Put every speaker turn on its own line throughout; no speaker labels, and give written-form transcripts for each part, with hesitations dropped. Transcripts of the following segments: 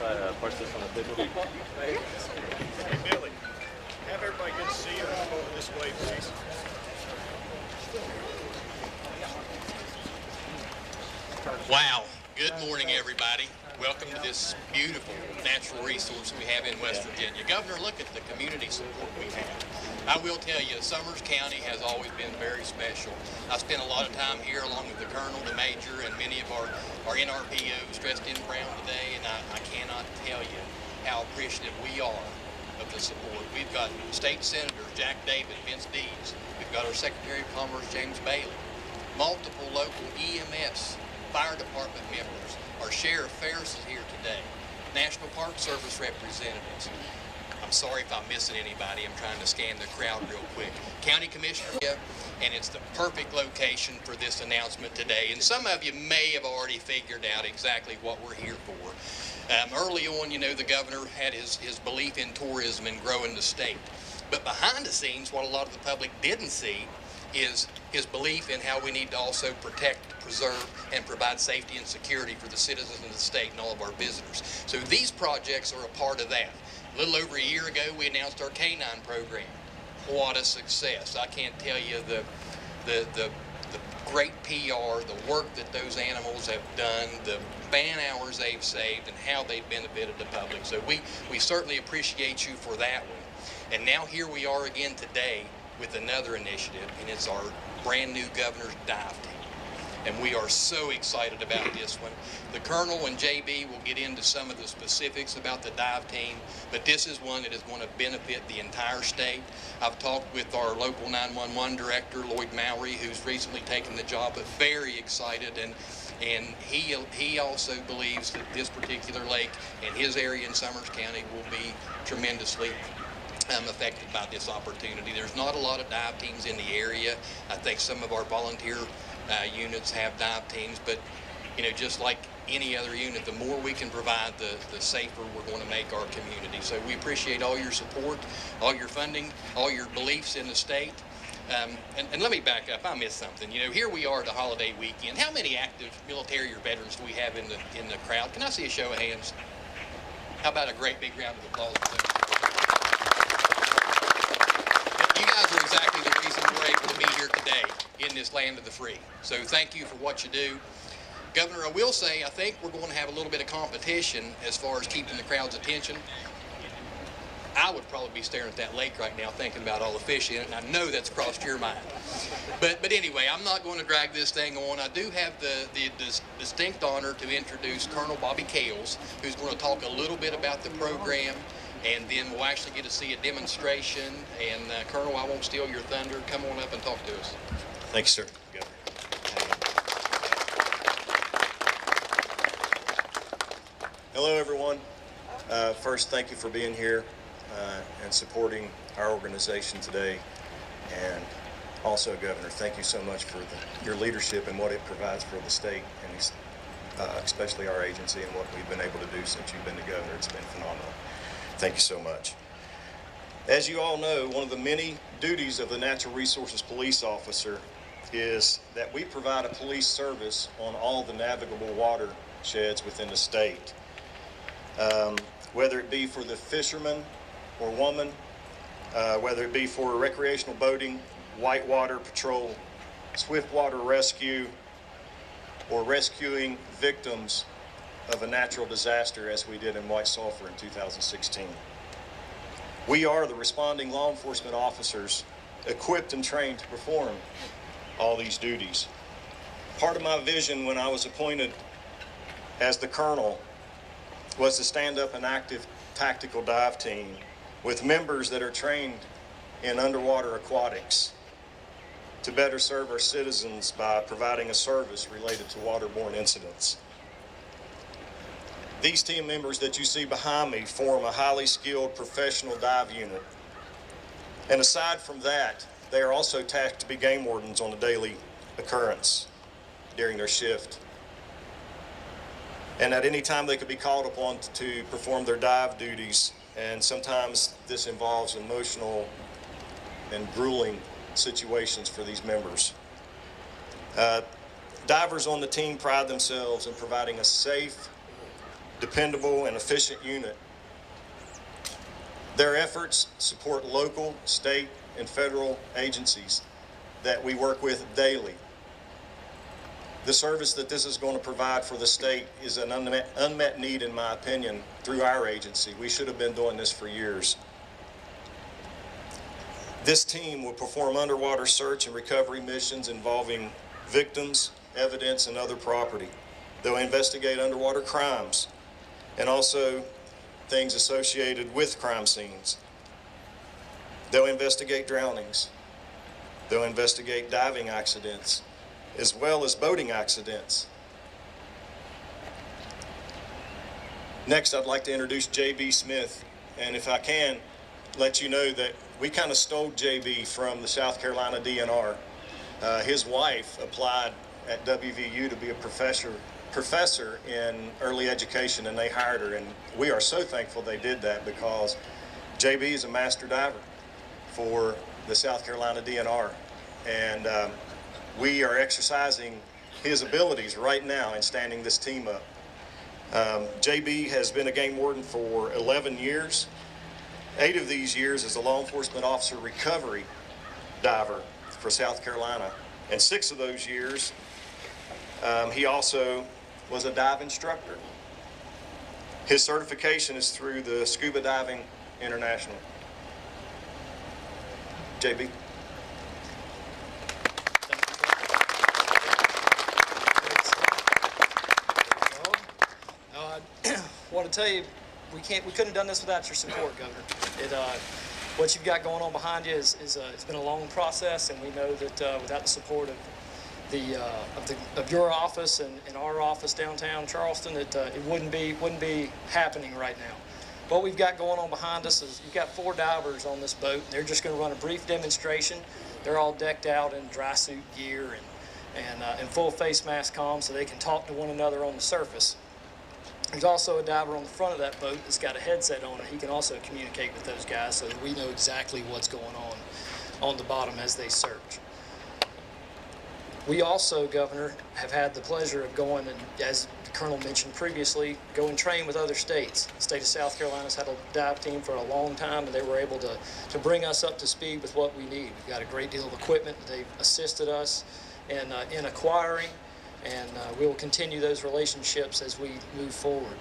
parse this on the table.
Hey, Billy, have everybody good to see you. Come over this way, please.
Wow. Good morning, everybody. Welcome to this beautiful natural resource we have in West Virginia. Governor, look at the community support we have. I will tell you, Summers County has always been very special. I spent a lot of time here along with the colonel, the major, and many of our NRPOs dressed in brown today, and I cannot tell you how appreciative we are of the support. We've got state senators, Jack David, Vince Dees. We've got our Secretary of Commerce, James Bailey. Multiple local EMS, fire department members. Our Sheriff Ferris is here today. National Park Service representatives. I'm sorry if I'm missing anybody. I'm trying to scan the crowd real quick. County Commissioner, and it's the perfect location for this announcement today. And some of you may have already figured out exactly what we're here for. Early on, you know, the governor had his belief in tourism and growing the state. But behind the scenes, what a lot of the public didn't see is his belief in how we need to also protect, preserve, and provide safety and security for the citizens of the state and all of our visitors. So these projects are a part of that. A little over a year ago, we announced our canine program. What a success. I can't tell you the great PR, the work that those animals have done, the man hours they've saved, and how they've benefited the public. So we certainly appreciate you for that one. And now here we are again today with another initiative, and it's our brand new governor's dive team. And we are so excited about this one. The Colonel and JB will get into some of the specifics about the dive team, but this is one that is going to benefit the entire state. I've talked with our local 911 director, Lloyd Mowry, who's recently taken the job, but very excited, and he also believes that this particular lake and his area in Summers County will be tremendously affected by this opportunity. There's not a lot of dive teams in the area. I think some of our volunteer units have dive teams, but you know, just like any other unit, the more we can provide, the safer we're going to make our community. So we appreciate all your support, all your funding, all your beliefs in the state. And let me back up. I missed something. You know, here we are at the holiday weekend. How many active military or veterans do we have in the crowd? Can I see a show of hands? How about a great big round of applause for them? You guys are exactly the reason we're able to be here today in this land of the free. So thank you for what you do. Governor, I will say, I think we're going to have a little bit of competition as far as keeping the crowd's attention. I would probably be staring at that lake right now thinking about all the fish in it, and I know that's crossed your mind. But anyway, I'm not going to drag this thing on. I do have the distinct honor to introduce Colonel Bobby Kales, who's going to talk a little bit about the program, and then we'll actually get to see a demonstration. And Colonel, I won't steal your thunder. Come on up and talk to us.
Thank you, sir. Hello, everyone. First, thank you for being here and supporting our organization today. And also, Governor, thank you so much for your leadership and what it provides for the state, and especially our agency, and what we've been able to do since you've been the governor. It's been phenomenal. Thank you so much. As you all know, one of the many duties of the Natural Resources Police Officer is that we provide a police service on all the navigable watersheds within the state. Whether it be for the fisherman or woman, whether it be for recreational boating, whitewater patrol, swiftwater rescue, or rescuing victims of a natural disaster as we did in White Sulphur in 2016. We are the responding law enforcement officers equipped and trained to perform all these duties. Part of my vision when I was appointed as the colonel was to stand up an active tactical dive team with members that are trained in underwater aquatics to better serve our citizens by providing a service related to waterborne incidents. These team members that you see behind me form a highly skilled professional dive unit. And aside from that, they are also tasked to be game wardens on a daily occurrence during their shift. And at any time they could be called upon to perform their dive duties, and sometimes this involves emotional and grueling situations for these members. Divers on the team pride themselves in providing a safe dependable, and efficient unit. Their efforts support local, state, and federal agencies that we work with daily. The service that this is going to provide for the state is an unmet need, in my opinion, through our agency. We should have been doing this for years. This team will perform underwater search and recovery missions involving victims, evidence, and other property. They'll investigate underwater crimes and also things associated with crime scenes. They'll investigate drownings. They'll investigate diving accidents, as well as boating accidents. Next, I'd like to introduce J.B. Smith, and if I can, let you know that we kind of stole J.B. from the South Carolina DNR. His wife applied at WVU to be a professor in early education, and they hired her, and we are so thankful they did that because J.B. is a master diver for the South Carolina DNR, and we are exercising his abilities right now in standing this team up. JB has been a game warden for 11 years. 8 of these years as a law enforcement officer recovery diver for South Carolina. And 6 of those years, he also was a dive instructor. His certification is through the Scuba Diving International. JB.
I want to tell you, we couldn't have done this without your support, Governor. What you've got going on behind you it's been a long process, and we know that without the support of your office and our office downtown Charleston, it wouldn't be happening right now. What we've got going on behind us is you've got 4 divers on this boat. They're just going to run a brief demonstration. They're all decked out in dry suit gear and full face mask comms, so they can talk to one another on the surface. There's also a diver on the front of that boat that's got a headset on, and he can also communicate with those guys so that we know exactly what's going on the bottom as they search. We also, Governor, have had the pleasure of going, and as the Colonel mentioned previously, go and train with other states. The state of South Carolina's had a dive team for a long time, and they were able to bring us up to speed with what we need. We've got a great deal of equipment that they've assisted us in acquiring, and we will continue those relationships as we move forward.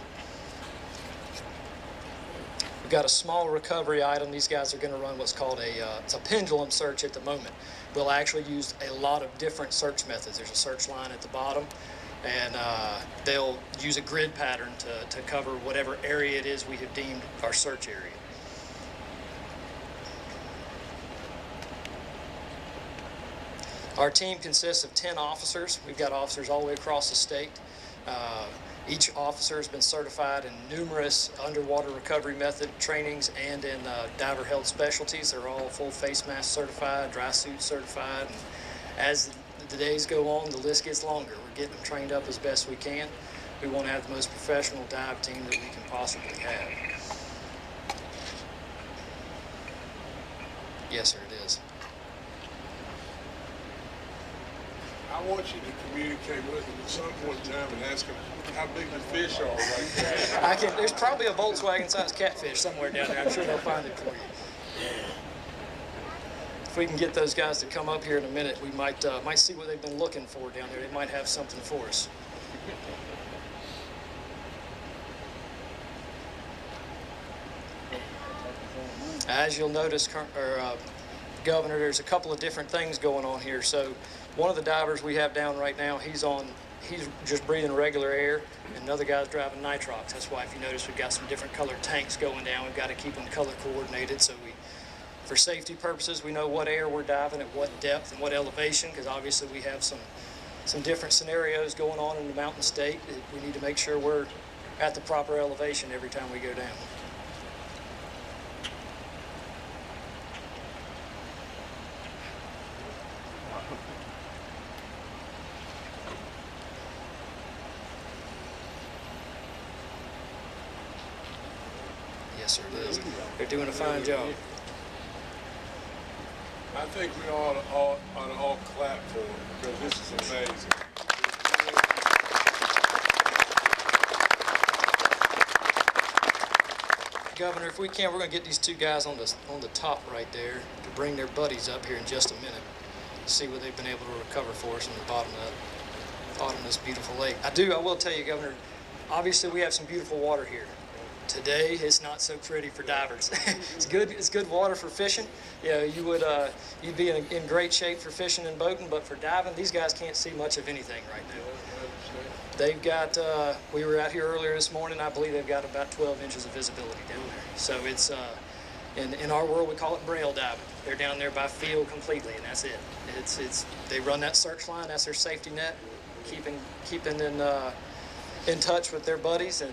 We've got a small recovery item. These guys are going to run what's called it's a pendulum search at the moment. We'll actually use a lot of different search methods. There's a search line at the bottom, and they'll use a grid pattern to cover whatever area it is we have deemed our search area. Our team consists of 10 officers. We've got officers all the way across the state. Each officer has been certified in numerous underwater recovery method trainings and in diver-held specialties. They're all full face mask certified, dry suit certified. And as the days go on, the list gets longer. We're getting them trained up as best we can. We want to have the most professional dive team that we can possibly have. Yes, sir, it is.
I want you to communicate with them at some point in time and ask them how big the fish are right there.
There's probably a Volkswagen-sized catfish somewhere down there. I'm sure they'll find it for you. If we can get those guys to come up here in a minute, we might see what they've been looking for down there. They might have something for us. As you'll notice, Governor, there's a couple of different things going on here. So one of the divers we have down right now, he's just breathing regular air, and another guy's driving nitrox. That's why if you notice we've got some different colored tanks going down. We've got to keep them color coordinated so for safety purposes, we know what air we're diving at what depth and what elevation, because obviously we have some different scenarios going on in the mountain state. We need to make sure we're at the proper elevation every time we go down. Yes, sir, it is. They're doing a fine job.
I think we ought to all clap for them because this is amazing.
Governor, if we can, we're going to get these two guys on the top right there to bring their buddies up here in just a minute. See what they've been able to recover for us in the bottom of this beautiful lake. I will tell you, Governor, obviously we have some beautiful water here. Today it's not so pretty for divers. It's good water for fishing. You know, you'd be in great shape for fishing and boating, but for diving, these guys can't see much of anything right now. They've got, we were out here earlier this morning, I believe they've got about 12 inches of visibility down there. So it's, in our world we call it braille diving. They're down there by field completely, and that's it. They run that search line, that's their safety net, keeping in touch with their buddies and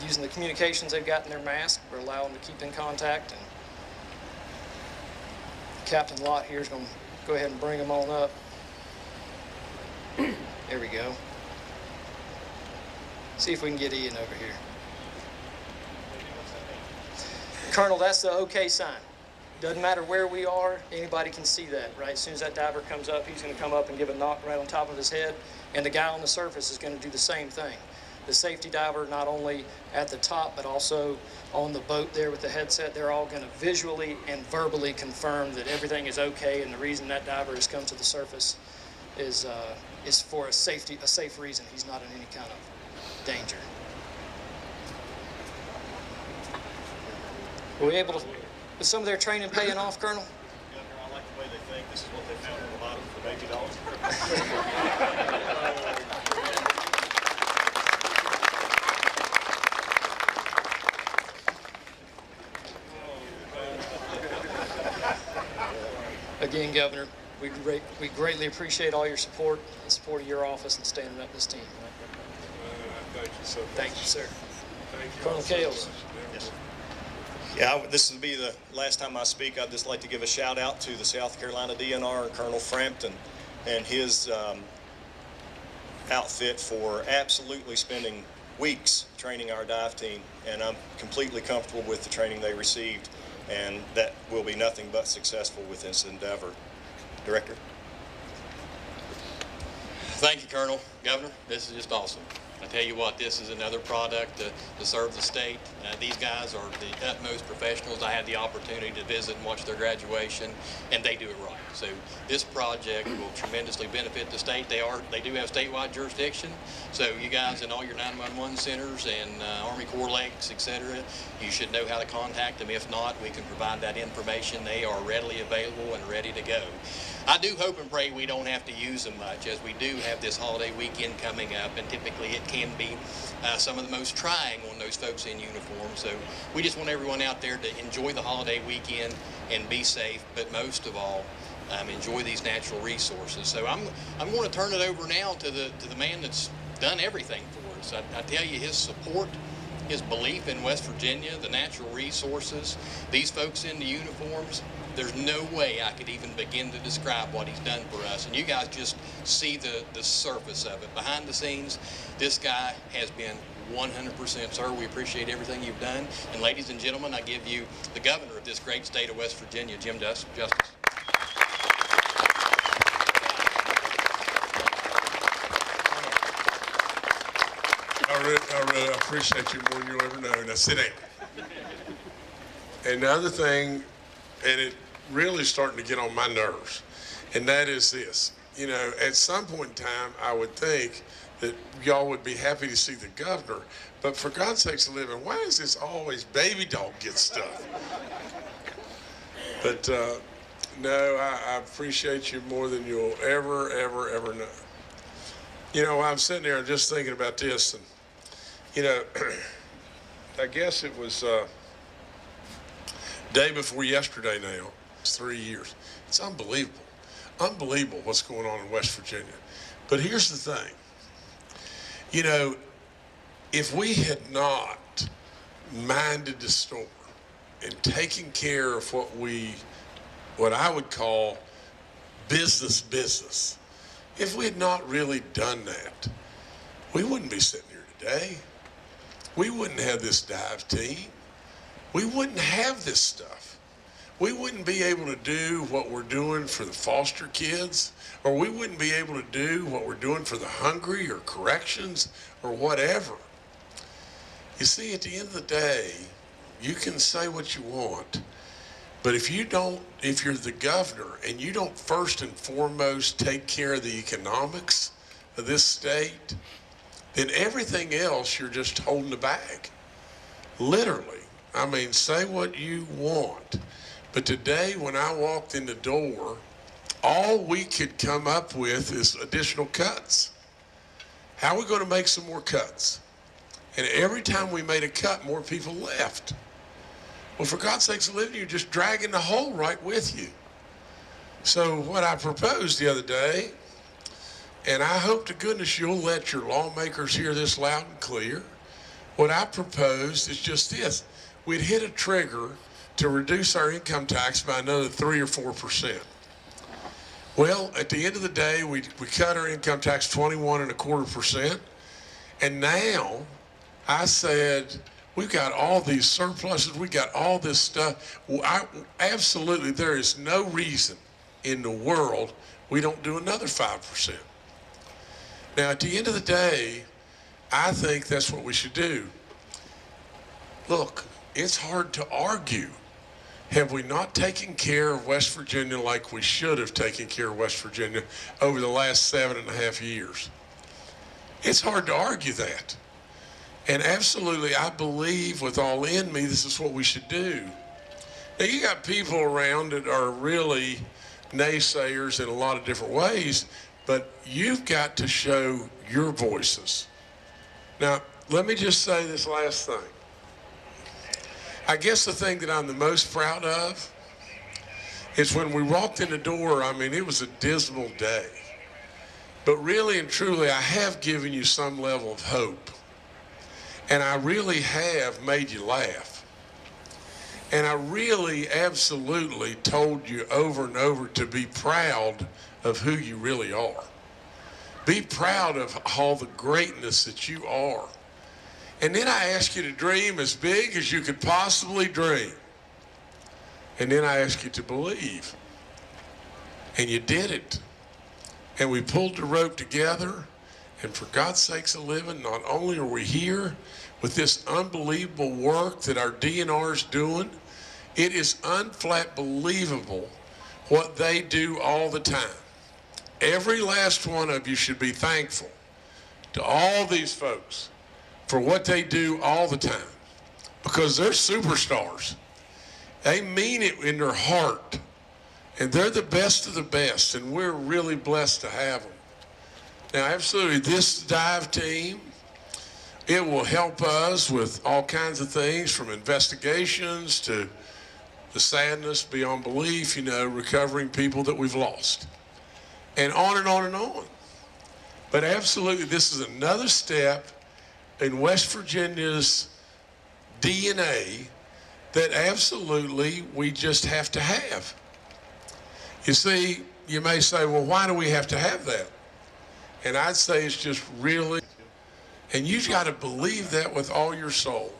using the communications they've got in their mask. We're allowing them to keep in contact. And Captain Lott here is going to go ahead and bring them on up. There we go. See if we can get Ian over here. Colonel, that's the okay sign. Doesn't matter where we are, anybody can see that, right? As soon as that diver comes up, he's going to come up and give a knock right on top of his head, and the guy on the surface is going to do the same thing. The safety diver, not only at the top, but also on the boat there with the headset, they're all going to visually and verbally confirm that everything is okay, and the reason that diver has come to the surface is for a safe reason. He's not in any kind of danger. Were we able to, was some of their training paying off, Colonel?
Governor, I like the way they think. This is what they found on the bottom for baby dogs.
Again, Governor, we greatly appreciate all your support and support of your office and standing up this team.
Thank you so much.
Thank you, sir.
Thank you.
Colonel Kales.
Yes. Yeah, this will be the last time I speak. I'd just like to give a shout out to the South Carolina DNR and Colonel Frampton and his outfit for absolutely spending weeks training our dive team, and I'm completely comfortable with the training they received, and that will be nothing but successful with this endeavor. Director.
Thank you, Colonel. Governor, this is just awesome. I tell you what, this is another product to serve the state. These guys are the utmost professionals. I had the opportunity to visit and watch their graduation, and they do it right. So this project will tremendously benefit the state. They do have statewide jurisdiction. So you guys in all your 911 centers and Army Corps lakes, etc., you should know how to contact them. If not, we can provide that information. They are readily available and ready to go. I do hope and pray we don't have to use them much, as we do have this holiday weekend coming up, and typically it can be some of the most trying on those folks in uniform. So we just want everyone out there to enjoy the holiday weekend and be safe, but most of all, enjoy these natural resources. So I'm going to turn it over now to the man that's done everything for us. I tell you, his support, his belief in West Virginia, the natural resources, these folks in the uniforms, there's no way I could even begin to describe what he's done for us. And you guys just see the surface of it. Behind the scenes, this guy has been 100%, sir. We appreciate everything you've done. And ladies and gentlemen, I give you the governor of this great state of West Virginia, Jim Justice.
I really appreciate you more than you'll ever know. Now sit down. And the other thing, and it really starting to get on my nerves, and that is this. You know, at some point in time, I would think that y'all would be happy to see the governor, but for God's sakes a living, why is this always baby dog get stuff? But no, I appreciate you more than you'll ever know. You know, I'm sitting there and just thinking about this, and you know, I guess it was day before yesterday now. It's 3 years. It's unbelievable. Unbelievable what's going on in West Virginia. But here's the thing. You know, if we had not minded the storm and taken care of what I would call business, if we had not really done that, we wouldn't be sitting here today. We wouldn't have this dive team. We wouldn't have this stuff. We wouldn't be able to do what we're doing for the foster kids, or we wouldn't be able to do what we're doing for the hungry or corrections or whatever. You see, at the end of the day, you can say what you want, but if you're the governor and you don't first and foremost take care of the economics of this state, then everything else you're just holding the bag. Literally. I mean, say what you want. But today when I walked in the door, all we could come up with is additional cuts. How are we going to make some more cuts? And every time we made a cut, more people left. Well, for God's sakes, Olivia, you're just dragging the hole right with you. So what I proposed the other day, and I hope to goodness you'll let your lawmakers hear this loud and clear, what I proposed is just this. We'd hit a trigger to reduce our income tax by another 3 or 4%. Well, at the end of the day, we cut our income tax 21.25%. And now I said, we've got all these surpluses, we got all this stuff. Well, absolutely, there is no reason in the world we don't do another 5%. Now, at the end of the day, I think that's what we should do. Look, it's hard to argue. Have we not taken care of West Virginia like we should have taken care of West Virginia over the last 7.5 years? It's hard to argue that. And absolutely, I believe with all in me, this is what we should do. Now, you got people around that are really naysayers in a lot of different ways, but you've got to show your voices. Now, let me just say this last thing. I guess the thing that I'm the most proud of is when we walked in the door, I mean, it was a dismal day. But really and truly, I have given you some level of hope. And I really have made you laugh. And I really absolutely told you over and over to be proud of who you really are. Be proud of all the greatness that you are. And then I ask you to dream as big as you could possibly dream. And then I ask you to believe. And you did it. And we pulled the rope together. And for God's sakes of living, not only are we here with this unbelievable work that our DNR is doing, it is unflat believable what they do all the time. Every last one of you should be thankful to all these folks for what they do all the time, because they're superstars. They mean it in their heart, and they're the best of the best, and we're really blessed to have them. Now, absolutely, this dive team, it will help us with all kinds of things, from investigations to the sadness beyond belief, you know, recovering people that we've lost, and on and on and on. But absolutely, this is another step in West Virginia's DNA that absolutely we just have to have. You see, you may say, well, why do we have to have that? And I'd say it's just really, and you've got to believe that with all your soul.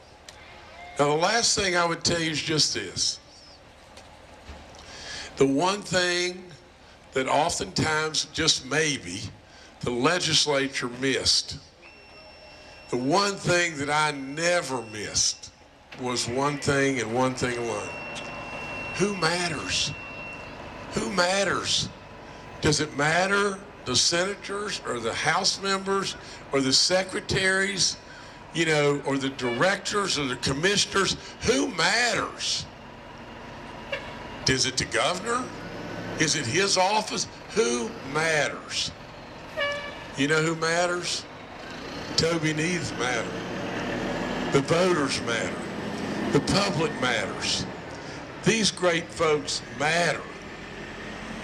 Now, the last thing I would tell you is just this. The one thing that oftentimes, just maybe, the legislature missed, the one thing that I never missed was one thing and one thing alone. Who matters? Who matters? Does it matter the senators or the House members or the secretaries, you know, or the directors or the commissioners? Who matters? Is it the governor? Is it his office? Who matters? You know who matters? Toby needs matter. The voters matter. The public matters. These great folks matter.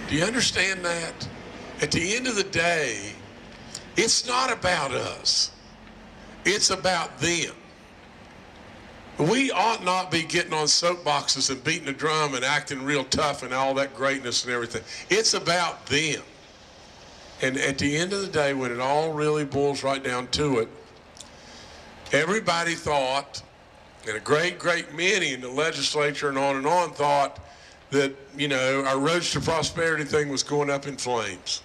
Do you understand that? At the end of the day, it's not about us. It's about them. We ought not be getting on soapboxes and beating the drum and acting real tough and all that greatness and everything. It's about them. And at the end of the day, when it all really boils right down to it, everybody thought, and a great many in the legislature and on thought that, you know, our Roads to Prosperity thing was going up in flames.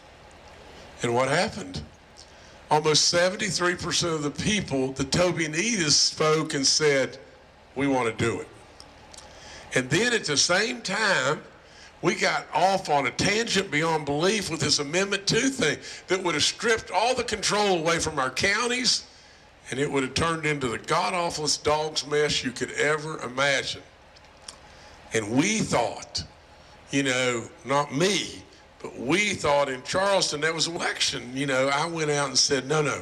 And what happened? Almost 73% of the people, the Toby and Edith, spoke and said, we want to do it. And then at the same time, we got off on a tangent beyond belief with this Amendment 2 thing that would have stripped all the control away from our counties, and it would have turned into the god-awfulest dog's mess you could ever imagine. And we thought, you know, not me, but we thought in Charleston, that was an election. You know, I went out and said, no,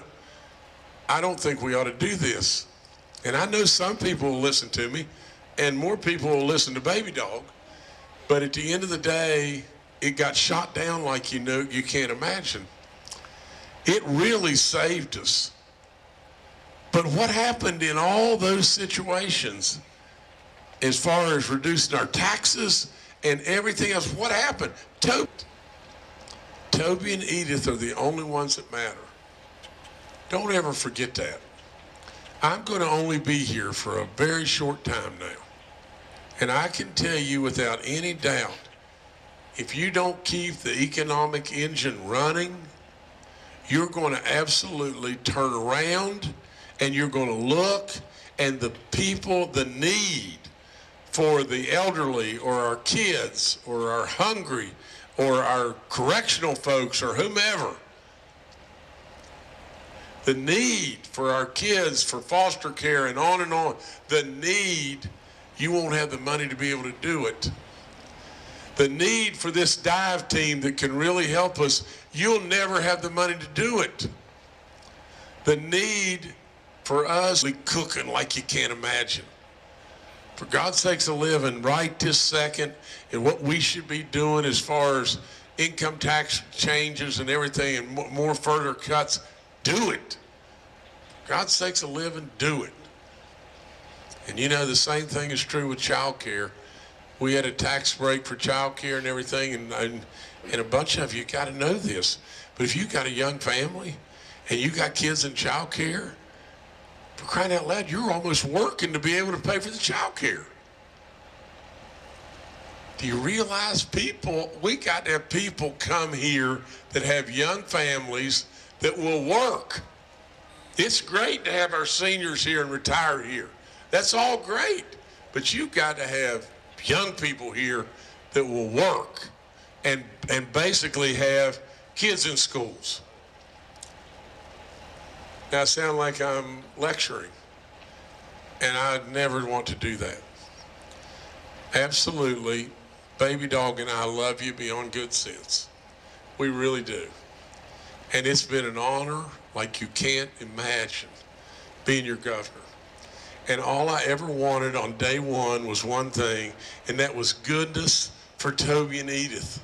I don't think we ought to do this. And I know some people will listen to me, and more people will listen to Baby Dog. But at the end of the day, it got shot down like you can't imagine. It really saved us. But what happened in all those situations, as far as reducing our taxes and everything else, what happened? Toby and Edith are the only ones that matter. Don't ever forget that. I'm going to only be here for a very short time now. And I can tell you without any doubt, if you don't keep the economic engine running, you're going to absolutely turn around and you're going to look, and the people, the need for the elderly or our kids or our hungry or our correctional folks or whomever, the need for our kids for foster care and on, the need, you won't have the money to be able to do it. The need for this dive team that can really help us, you'll never have the money to do it. The need for us cooking like you can't imagine. For God's sakes, a living right this second, and what we should be doing as far as income tax changes and everything and more further cuts, do it. For God's sakes, a living, do it. And you know, the same thing is true with child care. We had a tax break for child care and everything, and a bunch of you got to know this. But if you got a young family and you got kids in child care, for crying out loud, you're almost working to be able to pay for the child care. Do you realize we got to have people come here that have young families that will work. It's great to have our seniors here and retire here. That's all great. But you've got to have young people here that will work and basically have kids in schools. Now, I sound like I'm lecturing, and I never want to do that. Absolutely, Baby Dog and I love you beyond good sense. We really do. And it's been an honor like you can't imagine being your governor. And all I ever wanted on day one was one thing, and that was goodness for Toby and Edith.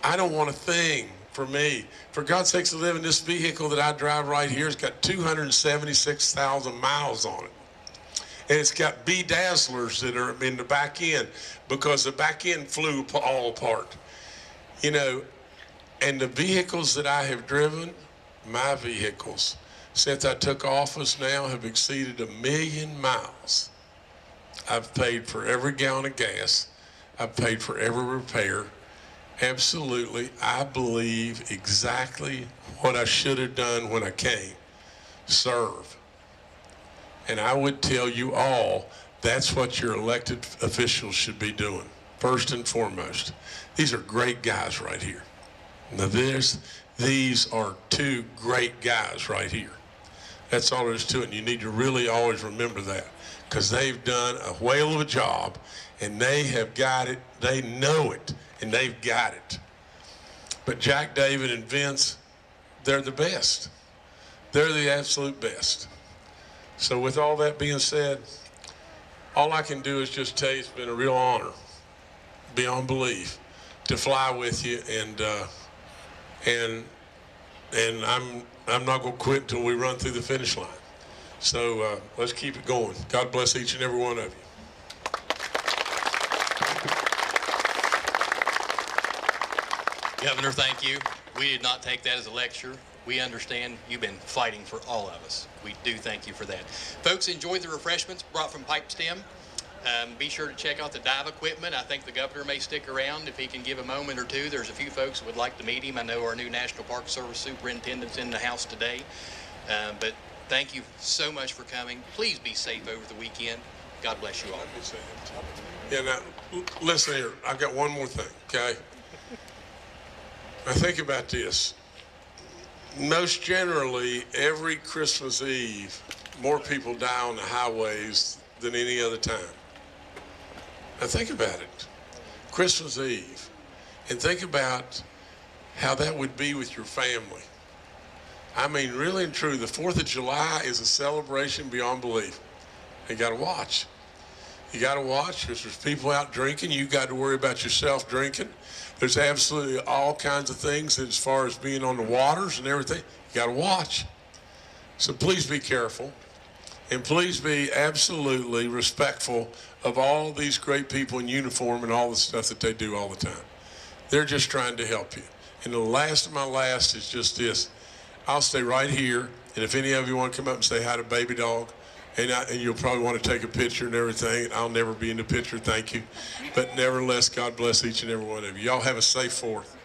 I don't want a thing for me. For God's sakes, to live in this vehicle that I drive right here, it's got 276,000 miles on it. And it's got bedazzlers that are in the back end because the back end flew all apart. You know, and the vehicles that I have driven, my vehicles, since I took office now have exceeded 1 million miles. I've paid for every gallon of gas. I've paid for every repair. Absolutely, I believe exactly what I should have done when I came. Serve. And I would tell you all, that's what your elected officials should be doing, first and foremost. These are great guys right here. Now these are two great guys right here. That's all there is to it, and you need to really always remember that, because they've done a whale of a job, and they have got it, they know it, and they've got it. But Jack, David, and Vince, they're the best. They're the absolute best. So with all that being said, all I can do is just tell you it's been a real honor, beyond belief, to fly with you, and I'm not going to quit until we run through the finish line. So let's keep it going. God bless each and every one of you.
Governor, thank you. We did not take that as a lecture. We understand you've been fighting for all of us. We do thank you for that. Folks, enjoy the refreshments brought from Pipe Stem. Be sure to check out the dive equipment. I think the governor may stick around if he can give a moment or two. There's a few folks who would like to meet him. I know our new National Park Service superintendent's in the house today. But thank you so much for coming. Please be safe over the weekend. God bless you all.
Yeah, now, listen here. I've got one more thing, okay? Now, think about this. Most generally, every Christmas Eve, more people die on the highways than any other time. Now, think about it. Christmas Eve. And think about how that would be with your family. I mean, really and true, the 4th of July is a celebration beyond belief. You got to watch. You got to watch because there's people out drinking. You got to worry about yourself drinking. There's absolutely all kinds of things as far as being on the waters and everything. You got to watch. So please be careful. And please be absolutely respectful of all these great people in uniform and all the stuff that they do all the time. They're just trying to help you. And the last of my last is just this. I'll stay right here, and if any of you want to come up and say hi to Baby Dog, and you'll probably want to take a picture and everything, I'll never be in the picture, thank you. But nevertheless, God bless each and every one of you. Y'all have a safe 4th.